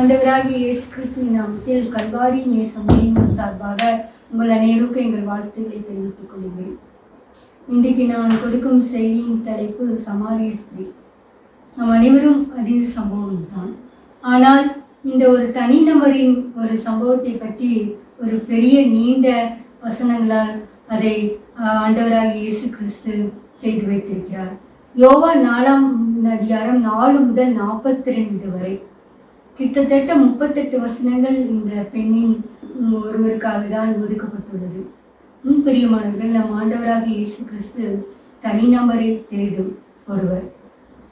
ஆண்டவராகிய இயேசு கிறிஸ்துவின் நாமத்தில் கல்வாரி நேசம் சார்பாக உங்கள் அனைவருக்கும் எங்கள் வாழ்த்துக்களை தெரிவித்துக் கொள்கிறேன். இன்றைக்கு நான் கொடுக்கும் செய்தியின் தலைப்பு சமாரிய ஸ்திரீ. நம் அனைவரும் அறிந்த சம்பவம் தான். ஆனால் இந்த ஒரு தனிநபரின் ஒரு சம்பவத்தை பற்றி ஒரு பெரிய நீண்ட வசனங்களால் அதை ஆண்டவராகிய இயேசு கிறிஸ்து செய்து வைத்திருக்கிறார். யோவான் 4ஆம் அதிகாரம் 4 முதல் 42 வரை கிட்டத்தட்ட 38 வசனங்கள் இந்த பெண்ணின் ஒருவருக்காக தான் ஒதுக்கப்பட்டுள்ளது. பிரியமானவர்கள், நம் ஆண்டவராகிய இயேசு கிறிஸ்து தனிநபரை தேடும் ஒருவர்.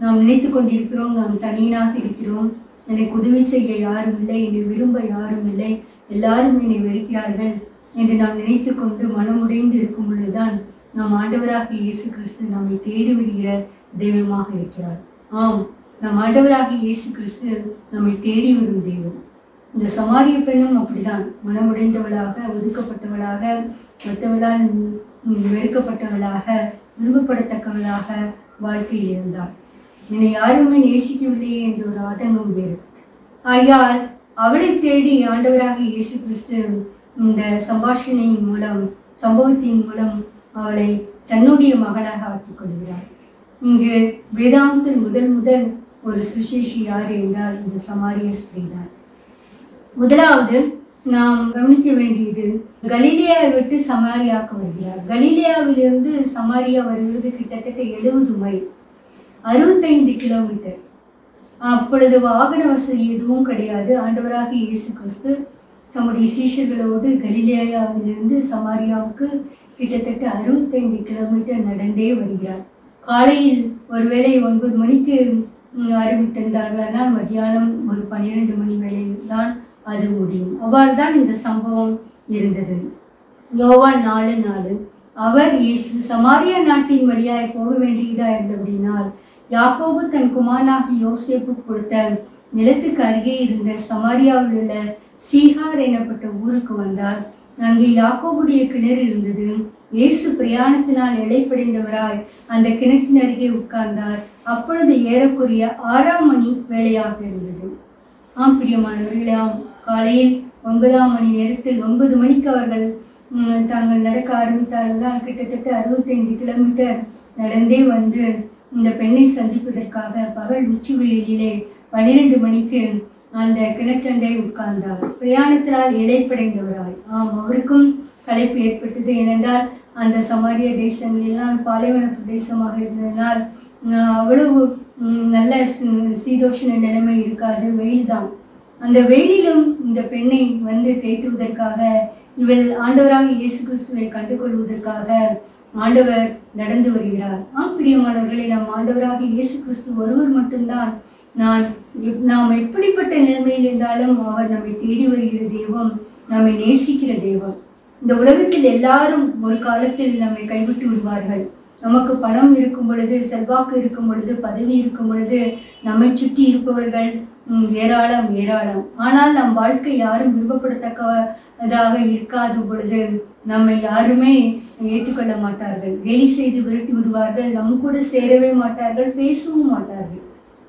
நாம் நினைத்து கொண்டிருக்கிறோம், நாம் தனியாக இருக்கிறோம், எனக்கு உதவி செய்ய யாரும் இல்லை, என்னை விரும்ப யாரும் இல்லை, எல்லாரும் என்னை வெறுக்கிறார்கள் என்று நாம் நினைத்து கொண்டு மனமுடைந்து இருக்கும் பொழுதுதான் நம் ஆண்டவராகிய இயேசு கிறிஸ்து நம்மை தேடி வருகிற தெய்வமாக இருக்கிறார். ஆம், நம் ஆண்டவராகிய இயேசு கிறிஸ்து நம்மை தேடி வரும் தெய்வம். இந்த சமாரிய பெண்ணும் அப்படிதான் மனமுடைந்தவளாக, ஒதுக்கப்பட்டவளாக, மற்றவளால் வெறுக்கப்பட்டவளாக, விரும்பப்படத்தக்கவளாக வாழ்க்கையில் இருந்தாள். என்னை யாருமே நேசிக்கவில்லையே என்ற ஒரு ஆதங்கம் வேறு. ஆகையால் அவளை தேடி ஆண்டவராகிய இயேசு கிறிஸ்து இந்த சம்பாஷணையின் மூலம், சம்பவத்தின் மூலம் அவளை தன்னுடைய மகளாக ஆக்கிக் கொள்கிறார். இங்கு வேதாந்தத்தில் முதல் ஒரு சுசேஷி யார் என்றால் இந்த சமாரிய ஸ்திரீ தான். முதலாவது நாம் கவனிக்க வேண்டியது, கலிலேயாவை விட்டு சமாரியாவுக்கு வருகிறார். கலிலேயாவிலிருந்து சமாரியா வருவது கிட்டத்தட்ட 70 மைல், 65 கிலோமீட்டர். அப்பொழுது வாகன வசதி எதுவும் கிடையாது. ஆண்டவராகிய இயேசு கிறிஸ்து தம்முடைய சீஷர்களோடு கலிலேயாவிலிருந்து சமாரியாவுக்கு கிட்டத்தட்ட 65 கிலோமீட்டர் நடந்தே வருகிறார். காலையில் ஒருவேளை 9 மணிக்கு ஆரம்பித்திருந்தார்களானால் மத்தியானம் ஒரு 12 மணி வேளையில் தான் அது முடியும். அவ்வாறு தான் இந்த சம்பவம் இருந்தது. யோவான் 4:4 அவர் இயேசு சமாரியா நாட்டின் வழியாய் போக வேண்டியதா இருந்தபடினால் யாக்கோபு தன் குமாரனாகி யோசேப்பு கொடுத்த நிலத்துக்கு அருகே இருந்த சமாரியாவில் உள்ள சீகார் எனப்பட்ட ஊருக்கு வந்தார். அங்கே யாக்கோபுடைய கிணறு இருந்தது. இயேசு பிரயாணத்தினால் இளைப்படைந்தவராய் அந்த கிணற்றின் அருகே உட்கார்ந்தார். அப்பொழுது ஏறக்குறைய 6ஆம் மணி வேளையாக இருந்தது. பிரியமானவர்களே, காலையில் 9ஆம் மணி நேரத்தில் 9 மணிக்கு அவர்கள் தாங்கள் நடக்க ஆரம்பித்தார்கள். கிட்டத்தட்ட 65 கிலோமீட்டர் நடந்தே வந்து இந்த பெண்ணை சந்திப்பதற்காக பகல் உச்சி வெயிலிலே 12 மணிக்கு அந்த கிணற்றண்டை உட்கார்ந்தார். பிரயாணத்தினால் இளைப்படைந்தவராய். அவருக்கும் களைப்பு ஏற்பட்டது. ஏனென்றால் அந்த சமாரிய தேசங்களெல்லாம் பாலைவன பிரதேசமாக இருந்ததனால் அவ்வளவு நல்ல சீதோஷண நிலைமை இருக்காது, வெயில் தான். அந்த வெயிலிலும் இந்த பெண்ணை வந்து தேற்றுவதற்காக, இவள் ஆண்டவராக இயேசு கிறிஸ்துவை கண்டுகொள்வதற்காக ஆண்டவர் நடந்து வருகிறார். பிரியமானவர்களை, நம் ஆண்டவராக இயேசு கிறிஸ்து ஒருவர் மட்டும்தான் நாம் எப்படிப்பட்ட நிலைமையில் இருந்தாலும் அவர் நம்மை தேடி வருகிற தெய்வம், நம்மை நேசிக்கிற தெய்வம். இந்த உலகத்தில் எல்லாரும் ஒரு காலத்தில் நம்மை கைவிட்டு விடுவார்கள். நமக்கு பணம் இருக்கும் பொழுது, செல்வாக்கு இருக்கும் பொழுது, பதவி இருக்கும் பொழுது நம்மை சுற்றி இருப்பவர்கள் ஏராளம் ஏராளம். ஆனால் நம் வாழ்க்கை யாரும் விரும்பப்படத்தக்கதாக இருக்காத பொழுது நம்மை யாருமே ஏற்றுக்கொள்ள மாட்டார்கள், கேலி செய்து விரட்டி விடுவார்கள், நம் கூட சேரவே மாட்டார்கள், பேசவும் மாட்டார்கள்.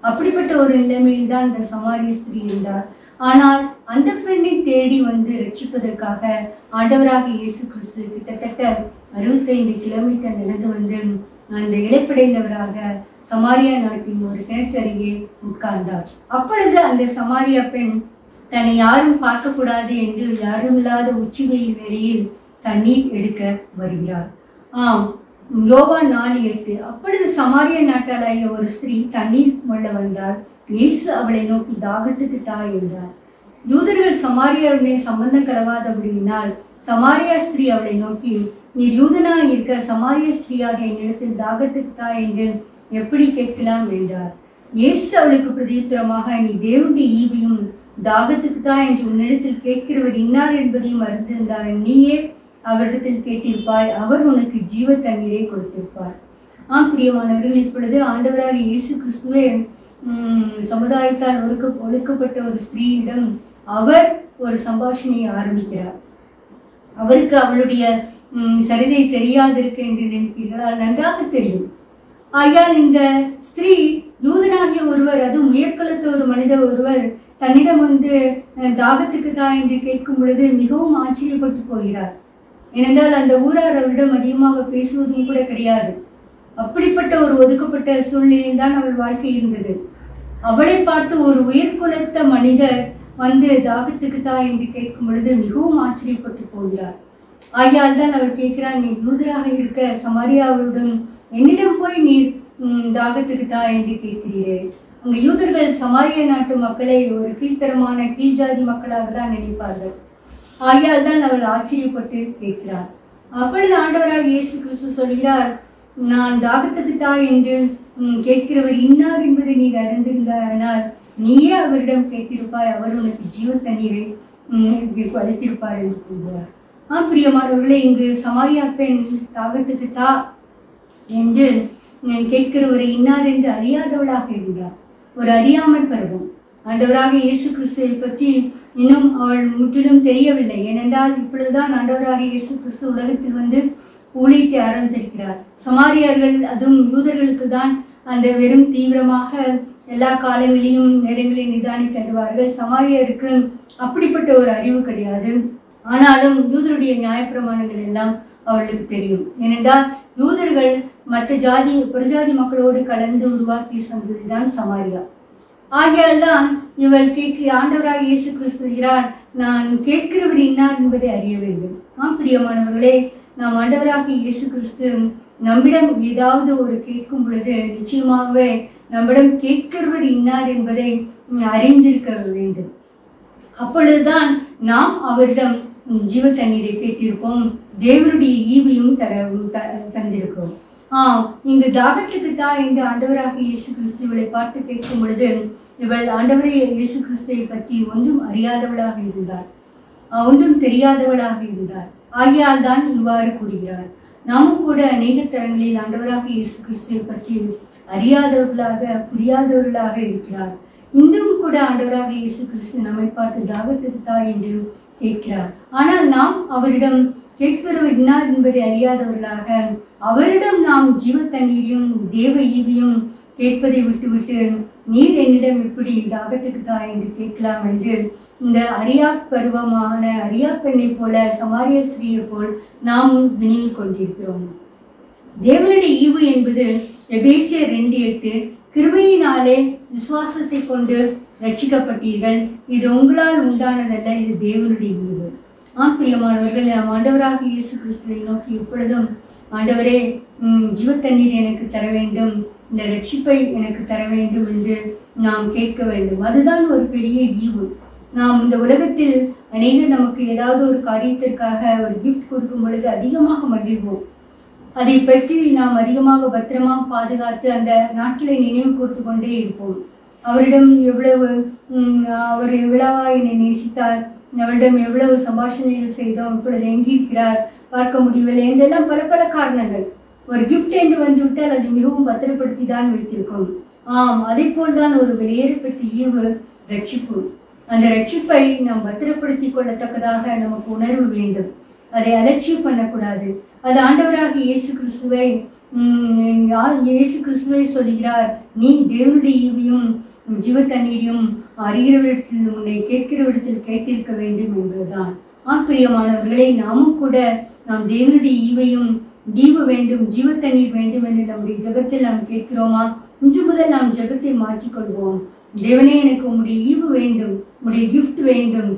அப்படிப்பட்ட ஒரு நிலைமையில் தான் இந்த சமாரிய ஸ்திரீ இருந்தார். ஆனால் அந்த பெண்ணை தேடி வந்து ரட்சிப்பதற்காக ஆண்டவராகிய இயேசு கிறிஸ்து கிட்டத்தட்ட 65 கிலோமீட்டர் நடந்து வந்து அந்த இளைப்படைந்தவராக சமாரியா நாட்டின் ஒரு கிணற்றருகே உட்கார்ந்தார். அப்பொழுது அந்த சமாரியா பெண் தன்னை யாரும் பார்க்கக்கூடாது என்று யாரும் இல்லாத உச்சி வெயில் வேளையில் தண்ணீர் எடுக்க வருகிறார். யோவான் 4:8 அப்பொழுது சமாரிய நாட்டாளாகிய ஒரு ஸ்திரீ தண்ணீர் மொள்ள வந்தாள். இயேசு அவளை நோக்கி தாகத்துக்கு தா என்றார். யூதர்கள் சமாரியாவுடனே சம்பந்தம் கலவாதபடியினால் சமாரியா ஸ்திரீ அவளை நோக்கி, நீர் யூதனாய் இருக்க சமாரிய ஸ்திரீயாக என்னிடத்தில் தாகத்துக்கு தா என்று எப்படி கேட்கலாம் என்றார். இயேசு அவளுக்கு பிரதியுத்தரமாக, நீ தேவனுடைய ஈவையும் தாகத்துக்கு தா என்று உன்னிடத்தில் கேட்கிறவர் இன்னார் என்பதையும் அறிந்திருந்தால் நீயே அவரிடத்தில் கேட்டிருப்பாய், அவர் உனக்கு ஜீவ தண்ணீரை கொடுத்திருப்பார். பிரியமானவர்கள், இப்பொழுது ஆண்டவராக இயேசு கிறிஸ்துவே சமுதாயத்தால் ஒடுக்கப்பட்ட ஒரு ஸ்திரீயிடம் அவர் ஒரு சம்பாஷணையை ஆரம்பிக்கிறார். அவருக்கு அவளுடைய சரிதை தெரியாதிருக்கு என்று நினைக்கிறீர்களா? நன்றாக தெரியும். ஆகையால் இந்த ஸ்திரீ யூதனாகிய ஒருவர், அதுவும் உயர்கலத்த ஒரு மனித ஒருவர் தன்னிடம் வந்து தாகத்துக்கு தான் என்று கேட்கும் பொழுது மிகவும் ஆச்சரியப்பட்டு போகிறார். ஏனென்றால் அந்த ஊரார் அவரிடம் அதிகமாக பேசுவதும் கூட கிடையாது. அப்படிப்பட்ட ஒரு ஒதுக்கப்பட்ட சூழ்நிலையில் தான் அவள் வாழ்க்கை இருந்தது. அவளை பார்த்து ஒரு உயர்குலத்த மனிதர் வந்து தாகத்துக்கு தான் என்று கேட்கும் பொழுது மிகவும் ஆச்சரியப்பட்டு போகிறார். ஆகையால் தான் அவள் கேட்கிறார், நீ யூதராக இருக்க சமாரியாவுடன் என்னிடம் போய் நீர் தாகத்துக்கு தான் என்று கேட்கிறீரே. அங்கு யூதர்கள் சமாரிய நாட்டு மக்களை ஒரு கீழ்த்தரமான கீழ்ஜாதி மக்களாக தான் நினைப்பார்கள். ஆகையால் தான் அவள் ஆச்சரியப்பட்டு கேட்கிறார். அப்பொழுது ஆண்டவராக இயேசு கிறிஸ்து சொல்கிறார், நான் தாகத்துக்கு தா என்று கேட்கிறவர் இன்னார் என்பதை நீர் அறிந்திருந்தால் நீயே அவரிடம் கேட்டிருப்பாய், அவர் உனக்கு ஜீவ தண்ணீரை அளித்திருப்பார் என்று கூறுகிறார். பிரியமானவர்களே, இங்கு சமாரியா பெண் தாகத்துக்கு தா என்று கேட்கிறவரை இன்னார் என்று அறியாதவளாக இருந்தார். ஒரு அறியாமல் பருவம். ஆண்டவராக இயேசு கிறிஸ்துவை பற்றி இன்னும் அவள் முற்றிலும் தெரியவில்லை. ஏனென்றால் இப்பொழுதுதான் ஆண்டவராக இயேசு கிறிஸ்து உலகத்தில் வந்து ஊழியத்தை ஆரம்பித்திருக்கிறார். சமாரியர்கள், அதுவும் யூதர்களுக்கு தான் அந்த வெறும் தீவிரமாக எல்லா காலங்களையும் நேரங்களையும் நிதானித்து தருவார்கள். சமாரியருக்கு அப்படிப்பட்ட ஒரு அறிவு கிடையாது. ஆனாலும் யூதருடைய நியாயப்பிரமாணங்கள் எல்லாம் அவர்களுக்கு தெரியும். ஏனென்றால் யூதர்கள் மற்ற ஜாதி புறஜாதி மக்களோடு கலந்து உருவாக்கி சந்ததிதான் சமாரியா. ஆகையால் தான் இவள் ஆண்டவராக இயேசு கிறிஸ்துகிறார், நான் கேட்கிறவர் இன்னார் என்பதை அறிய வேண்டும். பிரியமானவர்களே, நாம் ஆண்டவராக இயேசு கிறிஸ்து நம்மிடம் ஏதாவது ஒரு கேட்கும் பொழுது நிச்சயமாகவே நம்மிடம் கேட்கிறவர் இன்னார் என்பதை அறிந்திருக்க வேண்டும். அப்பொழுதுதான் நாம் அவரிடம் ஜீவ தண்ணீரை கேட்டிருப்போம், தேவனுடைய ஈவையும் தந்திருக்கிறோம். இங்கு தாகத்துக்கு தா என்று ஆண்டவராக இயேசு கிறிஸ்துவை பார்த்து கேட்கும் பொழுது இவள் ஆண்டவரை இயேசு கிறிஸ்துவை பற்றி ஒன்றும் அறியாதவளாக இருந்தார், ஒன்றும் தெரியாதவளாக இருந்தார். ஆகையால் தான் இவ்வாறு கூறுகிறார். நாமும் கூட அநேக தரங்களில் ஆண்டவராக இயேசு கிறிஸ்துவை பற்றி அறியாதவர்களாக புரியாதவர்களாக இருக்கிறார். இன்றும் கூட ஆண்டவராக இயேசு கிறிஸ்து நம்மை பார்த்து தாகத்துக்கு தா என்று கேட்கிறார். ஆனால் நாம் அவரிடம் கேட்கிறவர் இன்னார் என்பதை அறியாதவர்களாக அவரிடம் நாம் ஜீவ தண்ணீரையும் தேவ ஈவையும் கேட்பதை விட்டுவிட்டு நீர் என்னிடம் இப்படி தாகத்துக்கு தா என்று கேட்கலாம் என்று இந்த அறியா பருவமான அறியா பெண்ணை போல சமாரிய ஸ்திரீயை போல் நாம் வினவி கொண்டிருக்கிறோம். தேவனுடைய ஈவு என்பது எபேசியர் 2:8, கிருபையினாலே விசுவாசத்தை கொண்டு ரட்சிக்கப்பட்டீர்கள், இது உங்களால் உண்டானதல்ல, இது தேவனுடைய ஈவு. பிரியமானவர்கள், நாம் ஆண்டவராக இயேசு கிறிஸ்துவை நோக்கி எப்பொழுதும் ஆண்டவரே ஜீவ தண்ணீர் எனக்கு தர வேண்டும், இந்த ரட்சிப்பை எனக்கு தர வேண்டும் என்று நாம் கேட்க வேண்டும். அதுதான் ஒரு பெரிய ஈவு. நாம் இந்த உலகத்தில் அநேகர் நமக்கு ஏதாவது ஒரு காரியத்திற்காக ஒரு கிஃப்ட் கொடுக்கும் பொழுது அதிகமாக மகிழ்வோம். அதை பற்றி நாம் அதிகமாக பத்திரமாக பாதுகாத்து அந்த நாட்களை நினைவு கொடுத்து கொண்டே இருப்போம். அவரிடம் அவர் எவ்வளவா என்னை நேசித்தார், அவரிடம் எவ்வளவு சம்பாஷணைகள் செய்தோம், இப்பொழுது எங்கிருக்கிறார், பார்க்க முடியவில்லை என்றெல்லாம் பல பல காரணங்கள். ஒரு கிஃப்ட் என்று வந்துவிட்டால் அது மிகவும் பத்திரப்படுத்தி தான் வைத்திருக்கும். அதை போல்தான் ஒரு வெளியேறப்பட்ட ஈவு ரட்சிப்பு. அந்த ரட்சிப்பை நாம் பத்திரப்படுத்தி கொள்ளத்தக்கதாக நமக்கு உணர்வு வேண்டும். அதை அலட்சியம் பண்ணக்கூடாது. அது ஆண்டவராக இயேசு கிறிஸ்துவை சொல்கிறார், நீ தேவனுடைய ஈவையும் ஜீவ தண்ணீரையும் அறிகிறவிடத்தில் உன்னை கேட்கிறவிடத்தில் கேட்டிருக்க வேண்டும் என்பதுதான். பிரியமானவர்களை, நாமும் கூட நாம் தேவனுடைய ஈவையும் ஈவு வேண்டும், ஜீவ தண்ணீர் வேண்டும் என்று நம்முடைய ஜெபத்தில் நாம் கேட்கிறோமா? இன்று முதல் நாம் ஜெபத்தை மாற்றிக்கொள்வோம். தேவனே, எனக்கு உங்களுடைய ஈவு வேண்டும், உங்களுடைய கிஃப்ட் வேண்டும்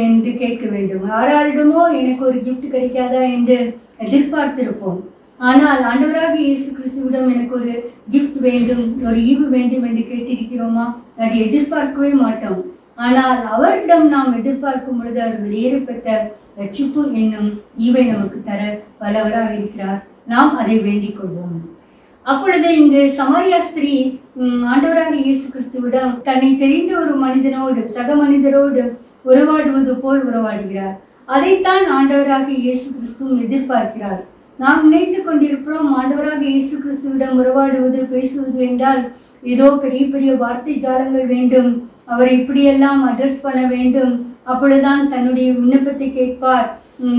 என்று கேட்க வேண்டும். யாரிடமோ எனக்கு ஒரு கிஃப்ட் கிடைக்காதா என்று எதிர்பார்த்திருப்போம். ஆனால் ஆண்டவராக இயேசு கிறிஸ்துவிடம் எனக்கு ஒரு கிஃப்ட் வேண்டும், ஒரு ஈவு வேண்டும் என்று கேட்டிருக்கிறோமா? அதை எதிர்பார்க்கவே மாட்டோம். ஆனால் அவரிடம் நாம் எதிர்பார்க்கும் பொழுது அவர் வெளியேறப்பட்ட ரட்சிப்பு என்னும் ஈவை நமக்கு தர வல்லவராக இருக்கிறார். நாம் அதை வேண்டிக் கொள்வோம். அப்பொழுது இங்கு சமாரியா ஸ்திரீ ஆண்டவராக இயேசு கிறிஸ்துவிடம் தன்னை தெரிந்த ஒரு மனிதனோடு சக மனிதரோடு உறவாடுவது போல் உறவாடுகிறார். அதைத்தான் ஆண்டவராக இயேசு கிறிஸ்துவும் எதிர்பார்க்கிறார். நாம் நினைத்து கொண்டிருக்கிறோம் ஆண்டவராக இயேசு கிறிஸ்துவிடம் உறவாடுவது பேசுவது என்றால் ஏதோ பெரிய பெரிய வார்த்தை ஜாலங்கள் வேண்டும், அவரை இப்படியெல்லாம் அட்ரஸ் பண்ண வேண்டும், அப்பொழுதுதான் தன்னுடைய விண்ணப்பத்தை கேட்பார்.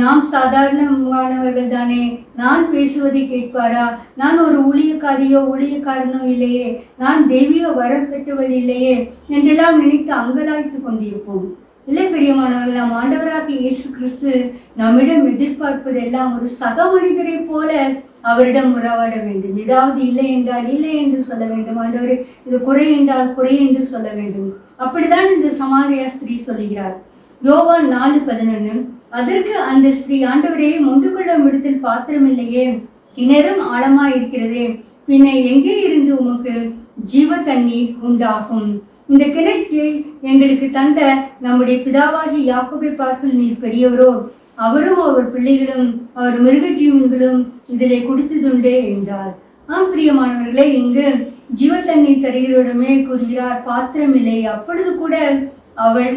நாம் சாதாரணமானவர்கள் தானே, நான் பேசுவதை கேட்பாரா, நான் ஒரு ஊழியக்காரனோ இல்லையே, நான் தெய்வீக வரம் பெற்றவள் இல்லையே என்றெல்லாம் நினைத்து அங்கலாய்த்து கொண்டிருப்போம். இல்லை பிரியமானவர்கள், நாம் ஆண்டவராக இயேசு கிறிஸ்து நம்மிடம் எதிர்பார்ப்பதெல்லாம் ஒரு சக மனிதரை போல அவரிடம் உறவாட வேண்டும். ஏதாவது இல்லை என்றால் இல்லை என்று சொல்ல வேண்டும், ஆண்டவரே இது குறை என்றால் குறை என்று சொல்ல வேண்டும். அப்படிதான் இந்த சமாரியா ஸ்திரீ சொல்லுகிறார். யோவான் 4:11, அதற்கு அந்த ஸ்திரீ, ஆண்டவரே மொண்டு கொள்ளும் இடத்தில் பாத்திரம் இல்லையே, கிணறும் ஆழமா இருக்கிறதே, பின்ன எங்கே இருந்து உமக்கு ஜீவ தண்ணீர் உண்டாகும்? இந்த கிணற்றை எங்களுக்கு தந்த நம்முடைய பிதாவாகி யாக்கோபை பார்த்து நீர் பெரியவரோ, அவரும் அவர் பிள்ளைகளும் அவர் மிருக ஜீவன்களும் இதிலே குடித்ததுண்டே என்றார். பிரியமானவர்களே, இங்கு ஜீவ தண்ணீர் தருகிறோடமே கூறுகிறார், பாத்திரம் இல்லை. அப்பொழுது கூட அவள்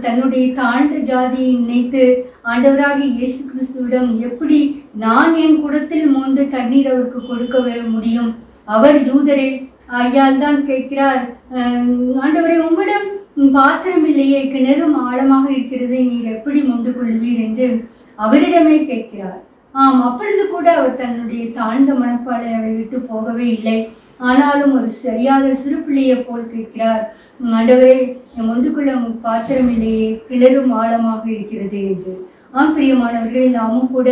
தன்னுடைய தாழ்ந்த ஜாதியை நினைத்து ஆண்டவராக இயேசு கிறிஸ்துவிடம் எப்படி நான் என் குடத்தில் மோந்து தண்ணீர் அவருக்கு கொடுக்க முடியும்? அவர் யூதரே, ஐயால் தான் கேட்கிறார், ஆண்டவரே உம்மிடம் பாத்திரம் இல்லையே, கிணறும் ஆழமாக இருக்கிறது, நீர் எப்படி மொண்டு கொள்வீர் என்று அவரிடமே கேட்கிறார். அப்பொழுது கூட அவர் தன்னுடைய தாழ்ந்த மனப்பாடை அவளை விட்டு போகவே இல்லை. ஆனாலும் ஒரு சரியாக சிறு பிள்ளையை போல் கேட்கிறார், ஆண்டவரே மொண்டு கொள்ள பாத்திரம் இல்லையே, கிணறும் ஆழமாக இருக்கிறது என்று. பிரியமானவர்கள், நாமும் கூட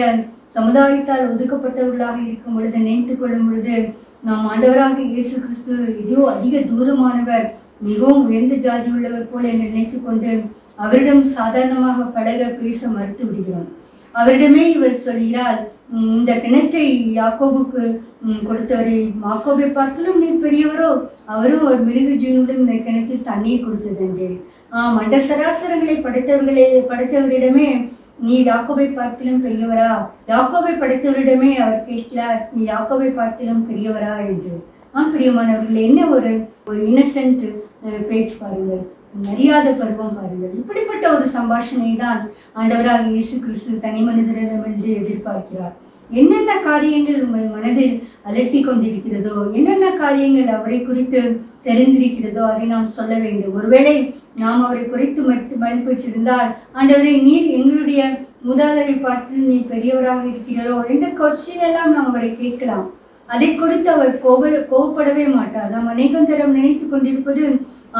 சமுதாயத்தால் ஒதுக்கப்பட்டவர்களாக இருக்கும் பொழுது நினைத்து கொள்ளும் பொழுது நாம் ஆண்டவராக இயேசு கிறிஸ்து ஏதோ அதிக தூரமானவர், மிகவும் உயர்ந்த ஜாதி உள்ளவர் போல என்று நினைத்து கொண்டு அவரிடம் சாதாரணமாக பழக பேச மறுத்து விடுகிறோம். அவரிடமே இவர் சொல்கிறார், இந்த கிணற்றை யாக்கோபுக்கு கொடுத்தவரை யாக்கோபை பார்க்கலும் நீர் பெரியவரோ, அவரும் ஒரு மிருக ஜீவனுடன் இந்த கிணற்றில் தண்ணீர் கொடுத்தது என்று. மண்ட சராசரங்களை படைத்தவரிடமே நீ யாக்கோபை பார்க்கிலும் பெரியவரா, யாக்கோபை படைத்தவரிடமே அவர் கேட்கிறார், நீ யாக்கோபை பார்க்கிலும் பெரியவரா என்று. பிரியமானவர்கள், என்ன ஒரு இன்னசென்ட் பேச்சு பாருங்கள், அறியாத பருவம் பாருங்கள். இப்படிப்பட்ட ஒரு சம்பாஷணை தான் ஆண்டவராக இயேசு கிறிஸ்து தனி மனிதரிடம் என்று எதிர்பார்க்கிறார். என்னென்ன காரியங்கள் உங்கள் மனதில் அலட்டி கொண்டிருக்கிறதோ, என்னென்ன காரியங்கள் அவரை குறித்து தெரிந்திருக்கிறதோ அதை நாம் சொல்ல வேண்டும். ஒருவேளை நாம் அவரை குறைத்து மதிப்பிட்டிருந்தால், ஆண்டவரை நீர் எங்களுடைய முதலாளரை பார்த்து நீ பெரியவராக இருக்கிறாரோ என்ற கொஸ்டின் எல்லாம் நாம் அவரை கேட்கலாம். அதை குறித்து அவர் கோபப்படவே மாட்டார். நாம் அநேகம் தரம் நினைத்து கொண்டிருப்பது,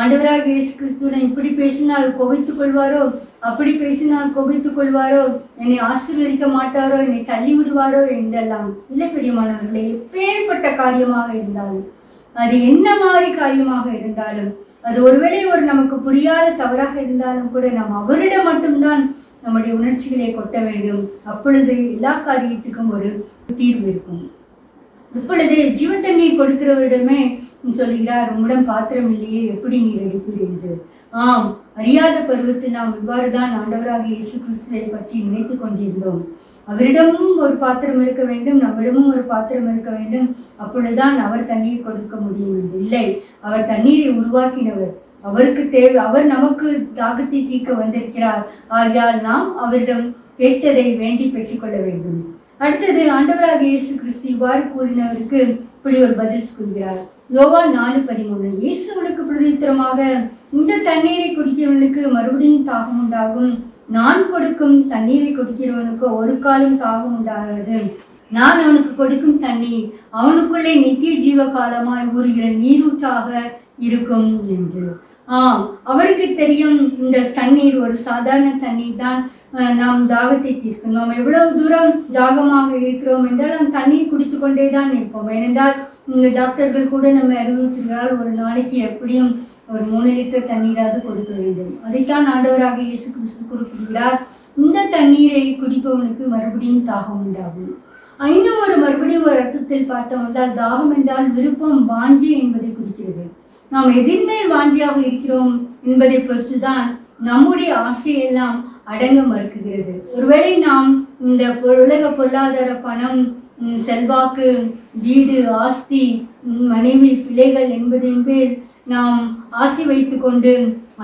ஆண்டவராக இயேசு கிறிஸ்துடன் இப்படி பேசினால் கோபித்துக் கொள்வாரோ, அப்படி பேசினால் கோபித்துக் கொள்வாரோ, என்னை ஆசீர்வதிக்க மாட்டாரோ, என்னை தள்ளி விடுவாரோ என்றெல்லாம். இல்லை பிரியமானவர்களே, எப்பேற்பட்ட காரியமாக இருந்தாலும், அது என்ன மாதிரி காரியமாக இருந்தாலும், அது ஒருவேளை ஒரு நமக்கு புரியாத தவறாக இருந்தாலும் கூட நாம் அவரிடம் மட்டும்தான் நம்முடைய உணர்ச்சிகளை கொட்ட வேண்டும். அப்பொழுது எல்லா காரியத்துக்கும் ஒரு தீர்வு இருக்கும். இப்பொழுது ஜீவ தண்ணீர் கொடுக்கிறவரிடமே சொல்லுகிறார், உம்மிடம் பாத்திரம் இல்லையே, எப்படி நீர் எடுப்பீர் என்று. அறியாத பருவத்தில் நாம் இவ்வாறுதான் ஆண்டவராக இயேசு கிறிஸ்துவை பற்றி நினைத்து கொண்டிருந்தோம். அவரிடமும் ஒரு பாத்திரம் இருக்க வேண்டும், நம்மிடமும் ஒரு பாத்திரம் இருக்க வேண்டும், அப்பொழுதுதான் அவர் தண்ணீர் கொடுக்க முடியும் என்று. இல்லை, அவர் தண்ணீரை உருவாக்கினவர், அவருக்கு தேவை, அவர் நமக்கு தாகத்தை தீர்க்க வந்திருக்கிறார். ஆகையால் நாம் அவரிடம் கேட்டதை வேண்டி பெற்றுக்கொள்ள வேண்டும். அடுத்தது, ஆண்டவராக இயேசு கிறிஸ்து இவ்வாறு கூறினவருக்கு இப்படி ஒரு பதில் சொல்கிறார். யோவான் 4:13, இயேசுவுக்கு பிரதித்திரமாக, இந்த தண்ணீரை குடிக்கிறவனுக்கு மறுபடியும் தாகம் உண்டாகும், நான் கொடுக்கும் தண்ணீரை குடிக்கிறவனுக்கு ஒரு காலம் தாகம் உண்டாகாது, நான் அவனுக்கு கொடுக்கும் தண்ணீர் அவனுக்குள்ளே நித்திய ஜீவ காலமாய் ஊறுகிற நீரூற்றாக இருக்கும் என்று. அவருக்கு தெரியும், இந்த தண்ணீர் ஒரு சாதாரண தண்ணீர் தான் நாம் தாகத்தை தீர்க்கும். நாம் எவ்வளவு தூரம் தாகமாக இருக்கிறோம் என்றால் நாம் தண்ணீர் குடித்து கொண்டே தான் இருப்போம். ஏனென்றால் இந்த டாக்டர்கள் கூட நம்ம அறிவுறுத்துகிறார், ஒரு நாளைக்கு எப்படியும் ஒரு 3 லிட்டர் தண்ணீராவது கொடுக்க வேண்டும். அதைத்தான் ஆண்டவராக இயேசு கிறிஸ்து குறிப்பிடுகிறார், இந்த தண்ணீரை குடிப்பவனுக்கு மறுபடியும் தாகம் உண்டாகும். இன்னும் மறுபடியும் ஒரு அர்த்தத்தில் பார்த்தோம் என்றால், தாகம் என்றால் விருப்பம், வாஞ்சி என்பதை குறிக்கிறது. நாம் எதின்மேல் வாஞ்சியாக இருக்கிறோம் என்பதை பொறுத்துதான் நம்முடைய ஆசையெல்லாம் அடங்க மறுக்குகிறது. ஒருவேளை நாம் இந்த உலக பொருளாதார, பணம், செல்வாக்கு, வீடு, ஆஸ்தி, மனைவி, பிள்ளைகள் என்பதின் பேர் நாம் ஆசை வைத்து கொண்டு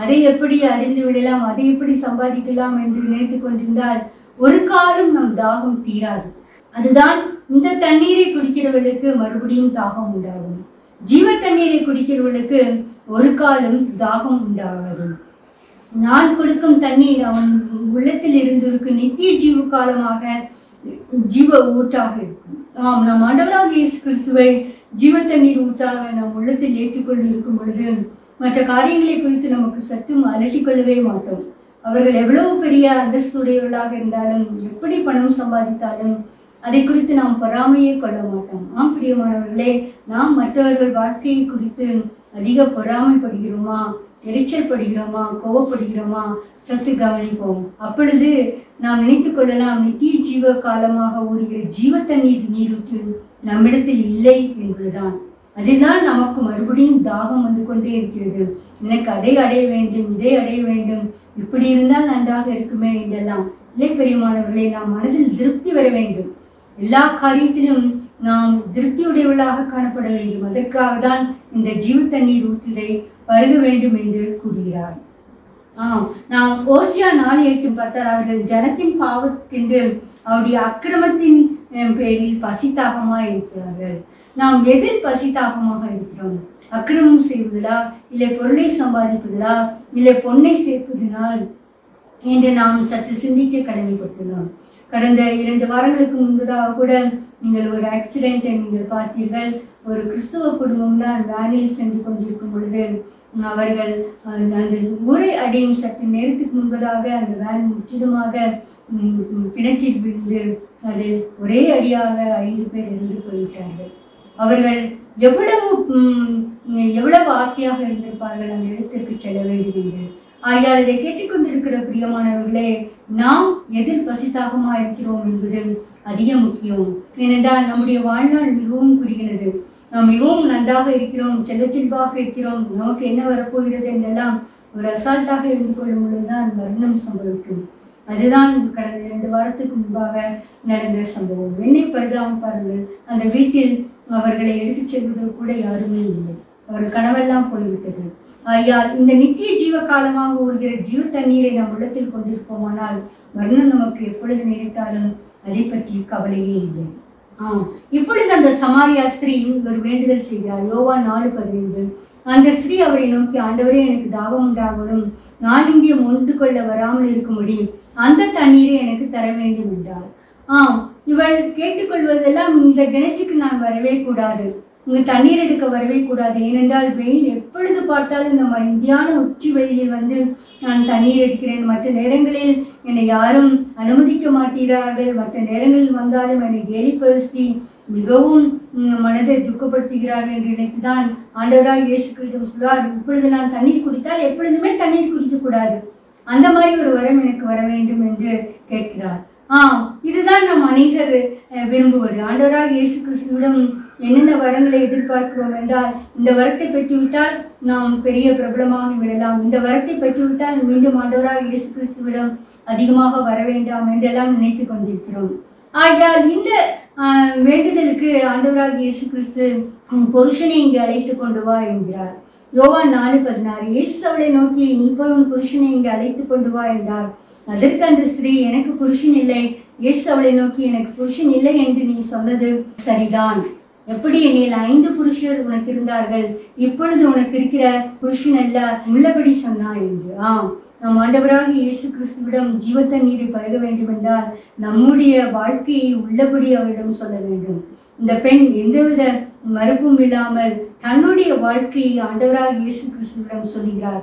அதை எப்படி அடைந்து விடலாம், அதை எப்படி சம்பாதிக்கலாம் என்று நினைத்து கொண்டிருந்தால் ஒரு காலம் நம் தாகம் தீராது. அதுதான் இந்த தண்ணீரை குடிக்கிறவர்களுக்கு மறுபடியும் தாகம் உண்டாகும். ஜீவ தண்ணீரை குடிக்கிறவர்களுக்கு ஒரு காலம் தாகம் உண்டாகாது. நான் கொடுக்கும் தண்ணீர் அவன் உள்ளத்தில் இருந்திருக்கு நித்திய ஜீவ காலமாக ஜீவ ஊற்றாக இருக்கும். நம் ஆண்டவராக இயேசு கிறிஸ்துவை ஜீவ தண்ணீர் ஊற்றாக நம் உள்ளத்தில் ஏற்றுக்கொண்டு இருக்கும் பொழுது மற்ற காரியங்களை குறித்து நமக்கு சற்றும் அலட்டிக்கொள்ளவே மாட்டோம். அவர்கள் எவ்வளவு பெரிய அந்தஸ்துடையவர்களாக இருந்தாலும், எப்படி பணம் சம்பாதித்தாலும் அதை குறித்து நாம் பொறாமையே கொள்ள மாட்டோம். பிரியமானவர்களே, நாம் மற்றவர்கள் வாழ்க்கையை குறித்து அதிக பொறாமைப்படுகிறோமா, எரிச்சல் படுகிறோமா, கோவப்படுகிறோமா, சற்று கவனிப்போம். அப்பொழுது நாம் நினைத்து கொள்ளலாம், நித்திய ஜீவ காலமாக ஓடுகிற ஜீவ தண்ணீர் நீரூற்று நம்மிடத்தில் இல்லை என்பதுதான். அதுதான் நமக்கு மறுபடியும் தாகம் வந்து கொண்டே இருக்கிறது. எனக்கு அதை அடைய வேண்டும், இதை அடைய வேண்டும், இப்படி இருந்தால் நன்றாக இருக்குமே என்றெல்லாம். இல்லை பெரியமானவர்களே, நாம் மனதில் திருப்தி வர வேண்டும். எல்லா காரியத்திலும் நாம் திருப்தியுடையவர்களாக காணப்பட வேண்டும். அதற்காக தான் இந்த ஜீவ தண்ணீர் ஊற்றுதை பருக வேண்டும் என்று கூறுகிறார். நாம் ஓசியா 4:8 பார்த்தால், அவர்கள் ஜனத்தின் பாவத்திற்கு அவருடைய அக்கிரமத்தின் பேரில் பசித்தாகமாக இருக்கிறார்கள். நாம் எதில் பசித்தாகமாக இருக்கிறோம்? அக்கிரமம் செய்வதிலா, இல்லை பொருளை சம்பாதிப்பதிலா, இல்லை பொன்னை சேர்ப்பதினால் என்று நாம் சற்று சிந்திக்க கடமைப்பட்டுள்ளோம். கடந்த 2 வாரங்களுக்கு முன்பதாக கூட நீங்கள் ஒரு ஆக்சிடென்ட்டை நீங்கள் பார்த்தீர்கள். ஒரு கிறிஸ்துவ குடும்பம் தான் வேனில் சென்று கொண்டிருக்கும் பொழுது அவர்கள் அந்த ஊரை அடையும் சற்று நேரத்துக்கு முன்பதாக அந்த வேன் முற்றிலுமாக கிணற்றில் விழுந்து அதில் ஒரே அடியாக 5 பேர் இறந்து போய்விட்டார்கள். அவர்கள் எவ்வளவு ஆசையாக இருந்திருப்பார்கள் அந்த இடத்திற்கு செல்ல வேண்டும் என்று. ஆகையால் இதை கேட்டுக்கொண்டிருக்கிற பிரியமானவர்களே, நாம் எதில் பசித்தாகமாக இருக்கிறோம் என்பது அதிக முக்கியம். ஏனென்றால் நம்முடைய வாழ்நாள் மிகவும் குறுகினது. நாம் மிகவும் நன்றாக இருக்கிறோம், செல்வாக இருக்கிறோம், நமக்கு என்ன வரப்போகிறது என்றெல்லாம் ஒரு அசால்ட்டாக இருந்து கொள்ளும் பொழுதுதான் மரணம் சம்பவிக்கும். அதுதான் கடந்த 2 வாரத்துக்கு முன்பாக நடந்த சம்பவம். என்னை பரிதாபம் பாருங்கள், அந்த வீட்டில் அவர்களை எடுத்துச் செல்வதற்கு கூட யாருமே இல்லை. அவர்கள் கனவெல்லாம் போய்விட்டது. ஆகையால் இந்த நித்திய ஜீவ காலமாக ஓடுகிற ஜீவ தண்ணீரை நம் உள்ளத்தில் கொண்டிருப்போமானால் மரணம் நமக்கு எப்பொழுது நேரிட்டாலும் அதை பற்றி கவலையே இல்லை. இப்பொழுது அந்த சமாரியா ஸ்திரீ ஒரு வேண்டுதல் செய்கிறார். யோவான் 4:15. அந்த ஸ்திரீ அவரை நோக்கி, ஆண்டவரே, எனக்கு தாகம் உண்டாகணும், நான் இங்கே மொண்டு கொள்ள வராமல் இருக்கும்படி அந்த தண்ணீரை எனக்கு தர வேண்டும் என்றாள். இவள் கேட்டுக்கொள்வதெல்லாம், இந்த கிணற்றுக்கு நான் வரவே கூடாது, இங்கு தண்ணீர் எடுக்க வரவே கூடாது. ஏனென்றால் வெயில் எப்பொழுது பார்த்தாலும் இந்த மத்தியான உச்சி வெயிலில் வந்து நான் தண்ணீர் எடுக்கிறேன். மற்ற நேரங்களில் என்னை யாரும் அனுமதிக்க மாட்டீர்கள். மற்ற நேரங்களில் வந்தாலும் என்னை கேலிப்படுத்தி மிகவும் மனதை துக்கப்படுத்துகிறார்கள் என்று நினைத்துதான் ஆண்டவராக இயேசு கிறிஸ்து சொல்வார், இப்பொழுது நான் தண்ணீர் குடித்தால் எப்பொழுதுமே தண்ணீர் குடிக்கக்கூடாது, அந்த மாதிரி ஒரு வரம் எனக்கு வர வேண்டும் என்று கேட்கிறார். இதுதான் நம் அநேகர் விரும்புவது. ஆண்டவராக இயேசு கிறிஸ்துவிடம் என்னென்ன வரங்களை எதிர்பார்க்கிறோம் என்றால், இந்த வரத்தை பெற்றுவிட்டால் நாம் பெரிய பிரபலமாகி விடலாம், இந்த வரத்தை பெற்றுவிட்டால் மீண்டும் ஆண்டவராக இயேசு கிறிஸ்துவிடம் அதிகமாக வர வேண்டாம் என்றெல்லாம் நினைத்து கொண்டிருக்கிறோம். ஆகையால் இந்த வேண்டுதலுக்கு ஆண்டவராக இயேசு கிறிஸ்து புருஷனை இங்கு அழைத்து கொண்டு வா என்கிறார். யோவான் 4:16. இயேசு அவளை நோக்கி, நீ போய் உன் புருஷனை இங்கு அழைத்து கொண்டு வா என்றார். அதற்கு அந்த ஸ்திரீ, எனக்கு புருஷன் இல்லை. இயேசு அவளை நோக்கி, எனக்கு புருஷன் இல்லை என்று நீ சொன்னது சரிதான். எப்படி எண்ணில் 5 புருஷர் உனக்கு இருந்தார்கள், இப்பொழுது உனக்கு இருக்கிற புருஷன் அல்ல, உள்ளபடி சொன்னாய் என்று. நம் ஆண்டவராக இயேசு கிறிஸ்துவிடம் ஜீவ தண்ணீரை பருக வேண்டும் என்றால் நம்முடைய வாழ்க்கையை உள்ளபடி அவரிடம் சொல்ல வேண்டும். இந்த பெண் எந்தவித மறுப்பும் இல்லாமல் தன்னுடைய வாழ்க்கையை ஆண்டவராக இயேசு கிறிஸ்துவிடம் சொல்கிறார்.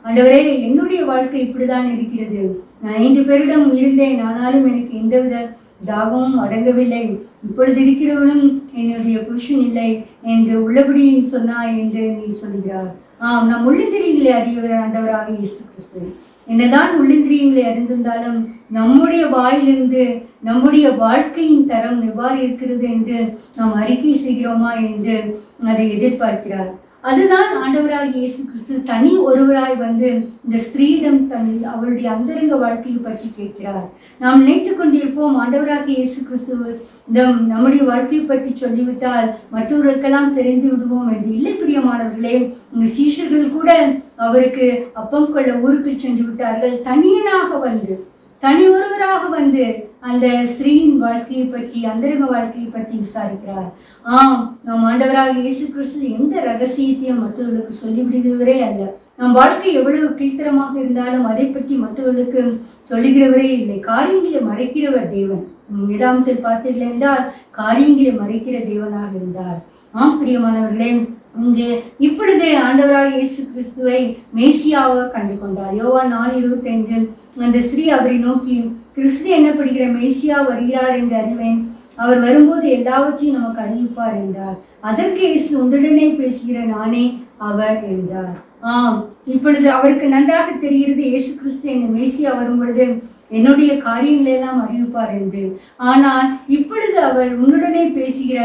ஆண்டவரே, என்னுடைய வாழ்க்கை இப்படிதான் இருக்கிறது. நான் 5 பேரிடம் இருந்தேன், ஆனாலும் எனக்கு எந்தவித தாகமும் அடங்கவில்லை. இப்பொழுது இருக்கிறவனும் என்னுடைய புருஷன் இல்லை என்று உள்ளபடி சொன்னாய் என்று நீ சொல்கிறார். நம் உள்ளிந்திரியங்களை அறியவர் ஆண்டவராக இயேசு கிறிஸ்து. என்னதான் உள்ளிந்திரியங்களை அறிந்திருந்தாலும் நம்முடைய வாயிலிருந்து நம்முடைய வாழ்க்கையின் தரம் எவ்வாறு இருக்கிறது என்று நாம் அறிக்கை செய்கிறோமா என்று அதை எதிர்பார்க்கிறார். அதுதான் ஆண்டவராக இயேசு கிறிஸ்து தனி ஒருவராய் வந்து இந்த ஸ்திரீயிடம் அவருடைய அந்தரங்க வாழ்க்கையை பற்றி கேட்கிறார். நாம் நினைத்து கொண்டிருப்போம், ஆண்டவராக இயேசு கிறிஸ்து நம்முடைய வாழ்க்கையை பற்றி சொல்லிவிட்டால் மற்றவர்களுக்கெல்லாம் தெரிந்து விடுவோம் என்று. இல்லை பிரியமானவர்களே, இந்த சீஷர்கள் கூட அவருக்கு அப்பம் கொள்ள ஊருக்கு சென்று விட்டார்கள். தனி ஒருவராக வந்து அந்த ஸ்திரீயின் வாழ்க்கையை பற்றி, அந்தரங்க வாழ்க்கையை பற்றி விசாரிக்கிறார். நம் ஆண்டவராக இயேசு கிறிஸ்து எந்த ரகசியத்தையும் மற்றவர்களுக்கு சொல்லிவிடுகிறவரே அல்ல. நம் வாழ்க்கை எவ்வளவு கீழ்த்தரமாக இருந்தாலும் அதை பற்றி மற்றவர்களுக்கு சொல்லுகிறவரே இல்லை. காரியங்களை மறைக்கிறவர் தேவன். வேதாந்தத்தில் பார்த்தீர்கள் என்றால் காரியங்களை மறைக்கிற தேவனாக இருந்தார். பிரியமானவர்களே, இங்கே இப்பொழுதே ஆண்டவராக இயேசு கிறிஸ்துவை மேசியாவாக கண்டு கொண்டார். யோவான் 4:25 அந்த ஸ்ரீ அவரை நோக்கி, கிறிஸ்து என்னப்படுகிற மேசியா வருகிறார் என்று அறிவேன். அவர் வரும்போது எல்லாவற்றையும் நமக்கு அறிவிப்பார் என்றார். அதற்கு இயேசு, உன்னுடனே பேசுகிற நானே அவர் என்றார். இப்பொழுது அவருக்கு நன்றாக தெரிகிறது இயேசு கிறிஸ்து என் மேசியா வரும் பொழுது என்னுடைய காரியங்களை எல்லாம் அறிவிப்பார் என்று. ஆனால் இப்பொழுது அவர் உன்னுடனே பேசுகிற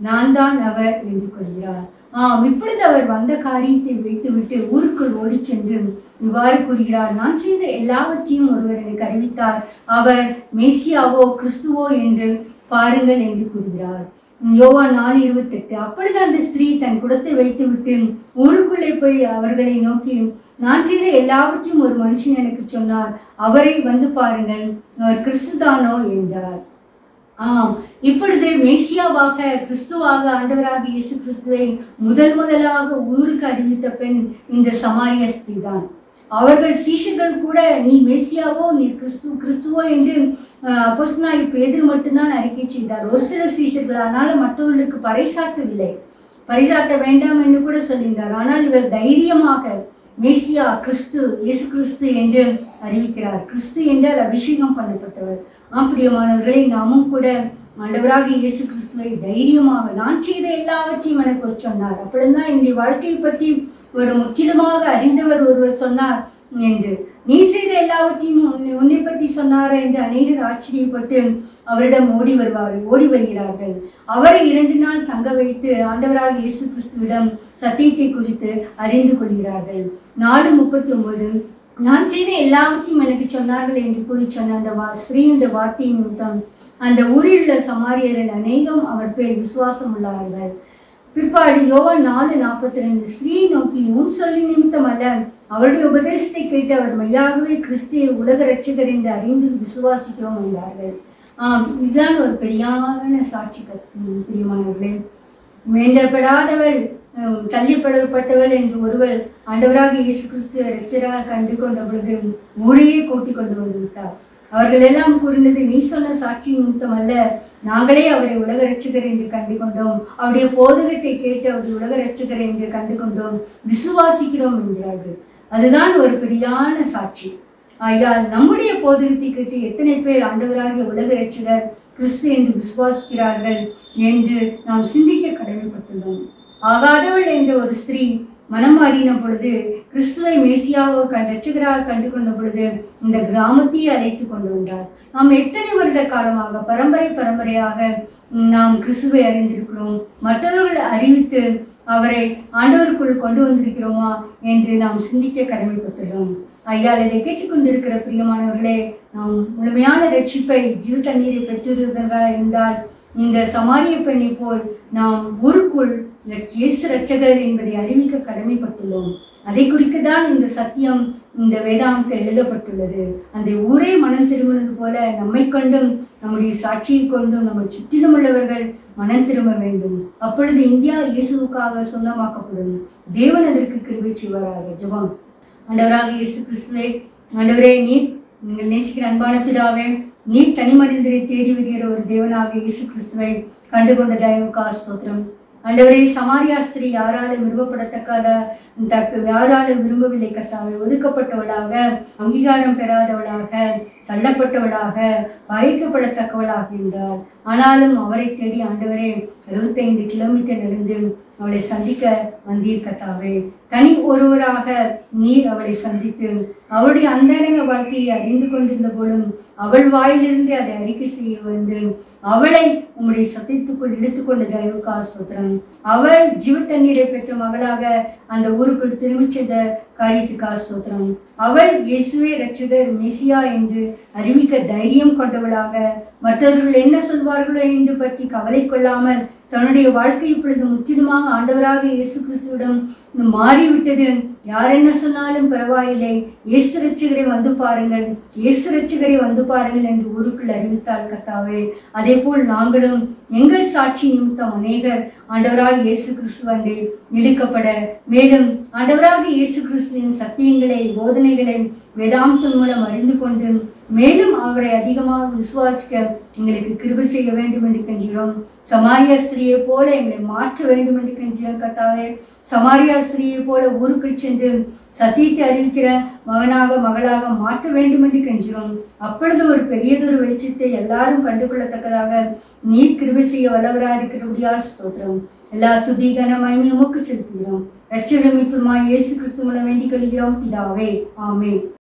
நான் தான் அவர் என்று கொள்கிறார். இப்பொழுது அவர் வந்த காரியத்தை வைத்துவிட்டு ஊருக்குள் ஓடி சென்று இவ்வாறு கூறுகிறார், நான் செய்த எல்லாவற்றையும் ஒருவர் எனக்கு அறிவித்தார். அவர் மேசியாவோ கிறிஸ்துவோ என்று பாருங்கள் என்று கூறுகிறார். யோவான் 4:28 அப்பொழுது அந்த ஸ்திரீ தன் குடத்தை வைத்துவிட்டு ஊருக்குள்ளே போய் அவர்களை நோக்கி, நான் செய்த எல்லாவற்றையும் ஒரு மனுஷன் எனக்கு சொன்னார். அவரை வந்து பாருங்கள், அவர் கிறிஸ்துதானோ என்றார். இப்பொழுது மேசியாவாக கிறிஸ்துவாக ஆண்டவராக இயேசு கிறிஸ்துவை முதலாக ஊருக்கு அறிவித்த பெண் இந்த சமாரிய ஸ்திரீ தான். அவர்கள் சீஷர்கள் கூட நீ மேசியாவோ நீ கிறிஸ்துவோ என்று அப்போஸ்தலனாகிய பேதுரு மட்டும்தான் அறிக்கை செய்தார். ஒரு சில சீஷர்கள் ஆனாலும் மற்றவர்களுக்கு பறைசாற்றவில்லை. பறைசாற்ற வேண்டாம் என்று கூட சொல்லியிருந்தார். ஆனால் இவர் தைரியமாக மேசியா கிறிஸ்து இயேசு கிறிஸ்து என்று அறிவிக்கிறார். கிறிஸ்து என்றால் அபிஷேகம் பண்ணப்பட்டவர். பிரியமானவர்களை, நாமும் கூட ஆண்டவராக இயேசு கிறிஸ்துவை தைரியமாக நான் செய்த எல்லாவற்றையும் எனக்கு சொன்னார். அப்படிதான் என்னுடைய வாழ்க்கையை பற்றி ஒரு முற்றிலுமாக அறிந்தவர் ஒருவர் சொன்னார் என்று. நீ செய்த எல்லாவற்றையும் உன்னை பற்றி சொன்னாரா என்று அநேகர் ஆச்சரியப்பட்டு அவரிடம் ஓடி வருகிறார்கள். அவரை 2 நாள் தங்க வைத்து ஆண்டவராக இயேசு கிறிஸ்துவிடம் சத்தியத்தை குறித்து அறிந்து கொள்கிறார்கள். 4:39 நான் செய்த எல்லாவற்றையும் எனக்கு சொன்னார்கள் என்று கூறி சொன்ன அந்த ஸ்ரீயுடைய வார்த்தையின் நிமித்தம் அந்த ஊரில் உள்ள சமாரியர்கள் அநேகம் அவர் பேர் விசுவாசம் உள்ளார்கள். பிற்பாடு யோவான் 4:42 ஸ்ரீயை நோக்கி, உன் சொல்லி நிமித்தம் அல்ல, அவருடைய உபதேசத்தை கேட்டு அவர் மையாகவே கிறிஸ்துவை உலக இரட்சகர் என்று அறிந்து விசுவாசிக்கிறோம் என்றார்கள். இதுதான் ஒரு பெரியான சாட்சி. பிரியமானவர்களே, வேண்டப்படாதவள் தள்ளிப்படப்பட்டவள் என்று ஒருவர் ஆண்டவராக இயேசு கிறிஸ்து இரட்சகராக கண்டு கொண்ட பொழுது ஊரையே கூட்டி கொண்டு வந்து விட்டார். அவர்கள் எல்லாம் கூறினது, நீ சொன்ன சாட்சி நிமித்தம் அல்ல, நாங்களே அவரை உலக இரட்சகர் என்று கண்டு கொண்டோம். அவருடைய போதகத்தை கேட்டு அவருடைய உலக இரட்சகர் என்று கண்டு கொண்டோம், விசுவாசிக்கிறோம் என்கிறார்கள். அதுதான் ஒரு பெரியான சாட்சி. ஆகையால் நம்முடைய போதகத்தை கேட்டு எத்தனை பேர் ஆண்டவராகிய உலக இரட்சகர் கிறிஸ்து என்று விசுவாசிக்கிறார்கள் என்று நாம் சிந்திக்க கடமைப்பட்டுள்ளோம். ஆகாதவள் என்ற ஒரு ஸ்திரீ மனம் மாறின பொழுது கிறிஸ்துவை மேசியாவை இரட்சகராக கண்டு கொண்ட பொழுது இந்த கிராமத்தையே அழைத்து கொண்டு வந்தார். நாம் எத்தனை வருட காலமாக பரம்பரையாக நாம் கிறிஸ்துவை அறிந்திருக்கிறோம், மற்றவர்கள் அறிவித்து அவரை ஆண்டவருக்குள் கொண்டு வந்திருக்கிறோமா என்று நாம் சிந்திக்க கடமைப்பட்டுள்ளோம். ஐயால் இதை கேட்டுக்கொண்டிருக்கிற பிரியமானவர்களே, நாம் முழுமையான ரட்சிப்பை ஜீவ தண்ணீரை பெற்றிருக்கிறதா இருந்தால் இந்த சமாரிய பெண்ணை போல் நாம் ஊருக்குள் இயேசு இரட்சகர் என்பதை அறிவிக்க கடமைப்பட்டுள்ளோம். அதை குறிக்கத்தான் இந்த சத்தியம் இந்த வேதாந்தத்தில் எழுதப்பட்டுள்ளது. அந்த ஊரே மனம் திரும்பினது போல நம்மை கொண்டும் நம்முடைய சாட்சியை கொண்டும் நம்ம சுற்றிலும் உள்ளவர்கள் மனம் திரும்ப வேண்டும். அப்பொழுது இந்தியா இயேசுவுக்காக சொந்தமாக்கப்படும். தேவன் அதற்கு கிருபை செய்வாராக. ஜெபம். ஆண்டவராக இயேசு கிறிஸ்துவே, ஆண்டவரே, நீர் நீங்கள் நேசிக்கிற அன்பான பிதாவே, நீர் தனி மனிதரை தேடி வருகிற ஒரு தேவனாக இயேசு கிறிஸ்துவை கண்டுகொண்ட தயவுக்காக ஸ்தோத்திரம். ஆண்டவரே, சமாரியா ஸ்திரீ யாராலும் யாராலும் விரும்பவில்லை கர்த்தாவே. ஒதுக்கப்பட்டவளாக, அங்கீகாரம் பெறாதவளாக, தள்ளப்பட்டவளாக, பகைக்கப்படத்தக்கவளாக இருந்தார். ஆனாலும் அவரை தேடி ஆண்டவரே 65 கிலோமீட்டர் இருந்து அவளை சந்திக்க வந்தீர் கர்த்தாவே. தனி ஒருவராக நீர் அவளை சந்தித்து அவளுடைய அந்தரங்க வாழ்க்கையை அறிந்து கொண்டிருந்த போலும் அவள் வாயிலிருந்து அதை அறிக்கை செய்ய வந்து அவளை உம்முடைய சத்தியத்துக்குள் இழுத்துக்கொண்ட தயவுக்காக ஸ்தோத்திரம். அவள் ஜீவ தண்ணீரை பெற்ற மகளாக அந்த ஊருக்குள் திரும்பி சென்ற காரியத்துக்காக ஸ்தோத்திரம். அவள் இயேசுவே இரட்சகர் மேசியா என்று அறிவிக்க தைரியம் கொண்டவளாக, மற்றவர்கள் என்ன சொல்வார்களோ என்று பற்றி கவலை கொள்ளாமல் தன்னுடைய வாழ்க்கை இப்பொழுது முற்றிலுமாக ஆண்டவராக இயேசு கிறிஸ்துவிடம் மாறிவிட்டது யார் என்ன சொன்னாலும் பரவாயில்லை, இயேசு ரட்சகரை வந்து பாருங்கள், இயேசு ரட்சகரை வந்து பாருங்கள் என்று ஊருக்குள் அறிவித்தால் கர்த்தாவே, அதே போல் நாங்களும் எங்கள் சாட்சி நிமித்தம் அநேகர் ஆண்டவராக இயேசு கிறிஸ்துவண்டே இழுக்கப்பட, மேலும் ஆண்டவராக இயேசு கிறிஸ்துவின் சத்தியங்களை போதனைகளை வேதாந்தம் மூலம் அறிந்து கொண்டு மேலும் அவரை அதிகமாக விசுவாசிக்க எங்களுக்கு கிருபை செய்ய வேண்டும் என்று கெஞ்சுகிறோம். சமாரியா ஸ்திரியை போல எங்களை மாற்ற வேண்டும் என்று கெஞ்சுகிறோம் கர்த்தாவே. சமாரியா ஸ்திரியை போல ஊருக்குள் சென்று சத்தியத்தை அறிவிக்கிற மகளாக மாற்ற வேண்டும் என்று கெஞ்சுகிறோம். அப்பொழுது ஒரு பெரியதொரு வெளிச்சத்தை எல்லாரும் கண்டுகொள்ளத்தக்கதாக நீர் கிருபை செய்ய வல்லவராக இருக்கிறபடியால் ஸ்தோத்திரம். எல்லா துதி கன மகிமையும் உமக்கு செலுத்துகிறோம். இரட்சகரும் மீட்புமாய் இயேசு கிறிஸ்து மூலம் வேண்டிக் கொள்கிறோம் பிதாவே, ஆமென்.